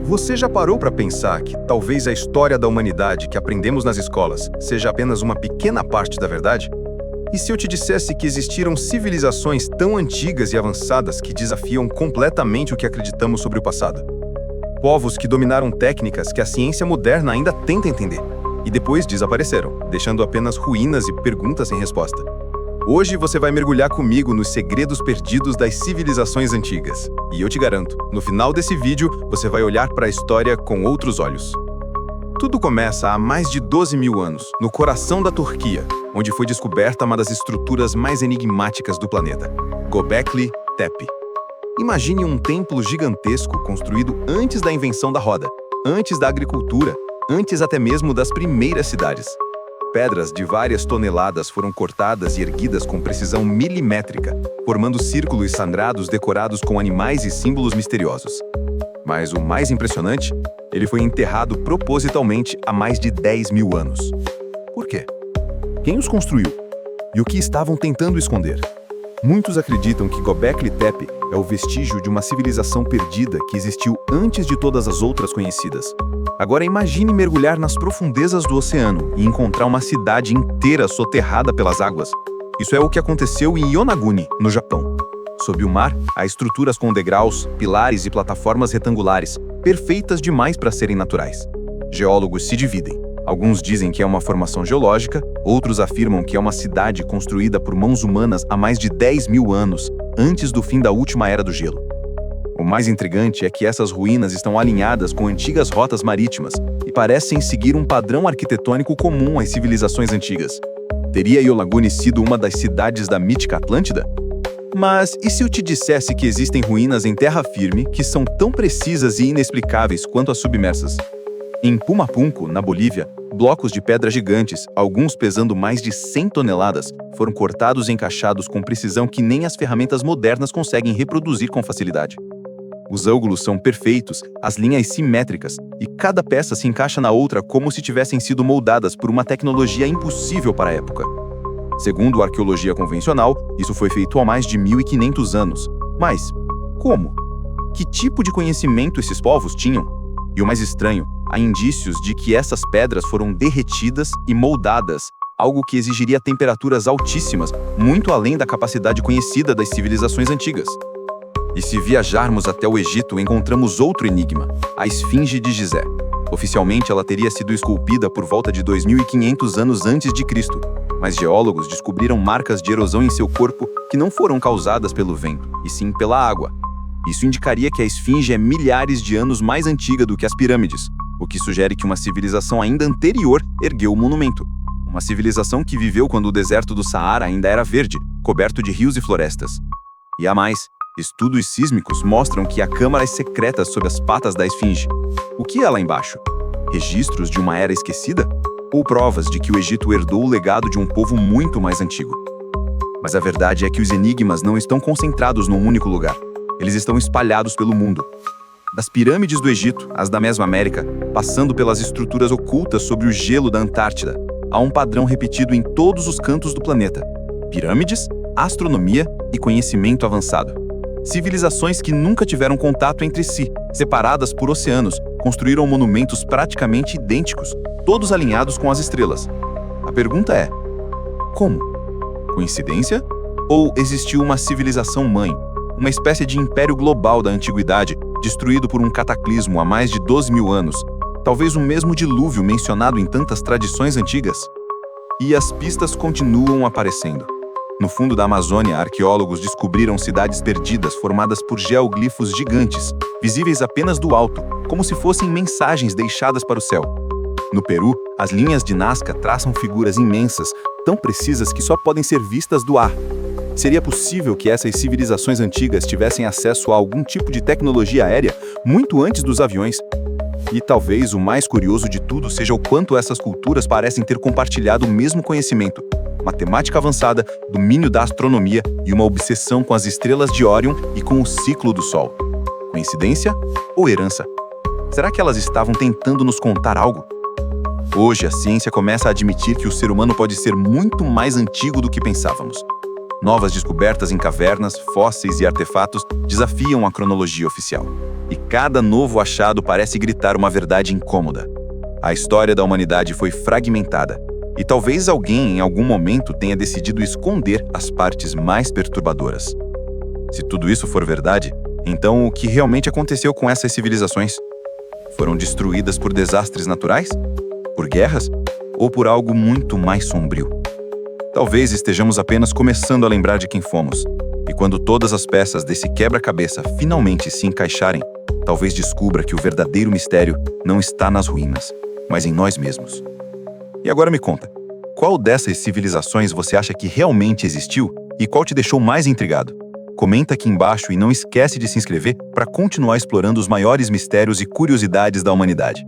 Você já parou para pensar que talvez a história da humanidade que aprendemos nas escolas seja apenas uma pequena parte da verdade? E se eu te dissesse que existiram civilizações tão antigas e avançadas que desafiam completamente o que acreditamos sobre o passado? Povos que dominaram técnicas que a ciência moderna ainda tenta entender, e depois desapareceram, deixando apenas ruínas e perguntas sem resposta. Hoje você vai mergulhar comigo nos segredos perdidos das civilizações antigas. E eu te garanto, no final desse vídeo, você vai olhar para a história com outros olhos. Tudo começa há mais de 12 mil anos, no coração da Turquia, onde foi descoberta uma das estruturas mais enigmáticas do planeta, Göbekli Tepe. Imagine um templo gigantesco construído antes da invenção da roda, antes da agricultura, antes até mesmo das primeiras cidades. Pedras de várias toneladas foram cortadas e erguidas com precisão milimétrica, formando círculos sagrados decorados com animais e símbolos misteriosos. Mas o mais impressionante, ele foi enterrado propositalmente há mais de 10 mil anos. Por quê? Quem os construiu? E o que estavam tentando esconder? Muitos acreditam que Göbekli Tepe é o vestígio de uma civilização perdida que existiu antes de todas as outras conhecidas. Agora imagine mergulhar nas profundezas do oceano e encontrar uma cidade inteira soterrada pelas águas. Isso é o que aconteceu em Yonaguni, no Japão. Sob o mar, há estruturas com degraus, pilares e plataformas retangulares, perfeitas demais para serem naturais. Geólogos se dividem. Alguns dizem que é uma formação geológica, outros afirmam que é uma cidade construída por mãos humanas há mais de 10 mil anos, antes do fim da última era do gelo. O mais intrigante é que essas ruínas estão alinhadas com antigas rotas marítimas e parecem seguir um padrão arquitetônico comum às civilizações antigas. Teria Yonaguni sido uma das cidades da mítica Atlântida? Mas e se eu te dissesse que existem ruínas em terra firme que são tão precisas e inexplicáveis quanto as submersas? Em Pumapunku, na Bolívia, blocos de pedra gigantes, alguns pesando mais de 100 toneladas, foram cortados e encaixados com precisão que nem as ferramentas modernas conseguem reproduzir com facilidade. Os ângulos são perfeitos, as linhas simétricas, e cada peça se encaixa na outra como se tivessem sido moldadas por uma tecnologia impossível para a época. Segundo a arqueologia convencional, isso foi feito há mais de 1.500 anos. Mas, como? Que tipo de conhecimento esses povos tinham? E o mais estranho, há indícios de que essas pedras foram derretidas e moldadas, algo que exigiria temperaturas altíssimas, muito além da capacidade conhecida das civilizações antigas. E se viajarmos até o Egito, encontramos outro enigma, a Esfinge de Gizé. Oficialmente, ela teria sido esculpida por volta de 2.500 anos antes de Cristo, mas geólogos descobriram marcas de erosão em seu corpo que não foram causadas pelo vento, e sim pela água. Isso indicaria que a Esfinge é milhares de anos mais antiga do que as pirâmides, o que sugere que uma civilização ainda anterior ergueu o monumento. Uma civilização que viveu quando o deserto do Saara ainda era verde, coberto de rios e florestas. E há mais. Estudos sísmicos mostram que há câmaras secretas sob as patas da Esfinge. O que há lá embaixo? Registros de uma era esquecida? Ou provas de que o Egito herdou o legado de um povo muito mais antigo? Mas a verdade é que os enigmas não estão concentrados num único lugar. Eles estão espalhados pelo mundo. Das pirâmides do Egito, às da Mesoamérica, passando pelas estruturas ocultas sobre o gelo da Antártida, há um padrão repetido em todos os cantos do planeta: pirâmides, astronomia e conhecimento avançado. Civilizações que nunca tiveram contato entre si, separadas por oceanos, construíram monumentos praticamente idênticos, todos alinhados com as estrelas. A pergunta é: como? Coincidência? Ou existiu uma civilização mãe, uma espécie de império global da antiguidade, destruído por um cataclismo há mais de 12 mil anos, talvez o mesmo dilúvio mencionado em tantas tradições antigas? E as pistas continuam aparecendo. No fundo da Amazônia, arqueólogos descobriram cidades perdidas formadas por geoglifos gigantes, visíveis apenas do alto, como se fossem mensagens deixadas para o céu. No Peru, as linhas de Nazca traçam figuras imensas, tão precisas que só podem ser vistas do ar. Seria possível que essas civilizações antigas tivessem acesso a algum tipo de tecnologia aérea muito antes dos aviões? E talvez o mais curioso de tudo seja o quanto essas culturas parecem ter compartilhado o mesmo conhecimento: matemática avançada, domínio da astronomia e uma obsessão com as estrelas de Órion e com o ciclo do Sol. Coincidência ou herança? Será que elas estavam tentando nos contar algo? Hoje, a ciência começa a admitir que o ser humano pode ser muito mais antigo do que pensávamos. Novas descobertas em cavernas, fósseis e artefatos desafiam a cronologia oficial. e cada novo achado parece gritar uma verdade incômoda. A história da humanidade foi fragmentada, e talvez alguém em algum momento tenha decidido esconder as partes mais perturbadoras. Se tudo isso for verdade, então o que realmente aconteceu com essas civilizações? Foram destruídas por desastres naturais? Por guerras? Ou por algo muito mais sombrio? Talvez estejamos apenas começando a lembrar de quem fomos, e quando todas as peças desse quebra-cabeça finalmente se encaixarem, talvez descubra que o verdadeiro mistério não está nas ruínas, mas em nós mesmos. E agora me conta, qual dessas civilizações você acha que realmente existiu e qual te deixou mais intrigado? Comenta aqui embaixo e não esquece de se inscrever para continuar explorando os maiores mistérios e curiosidades da humanidade.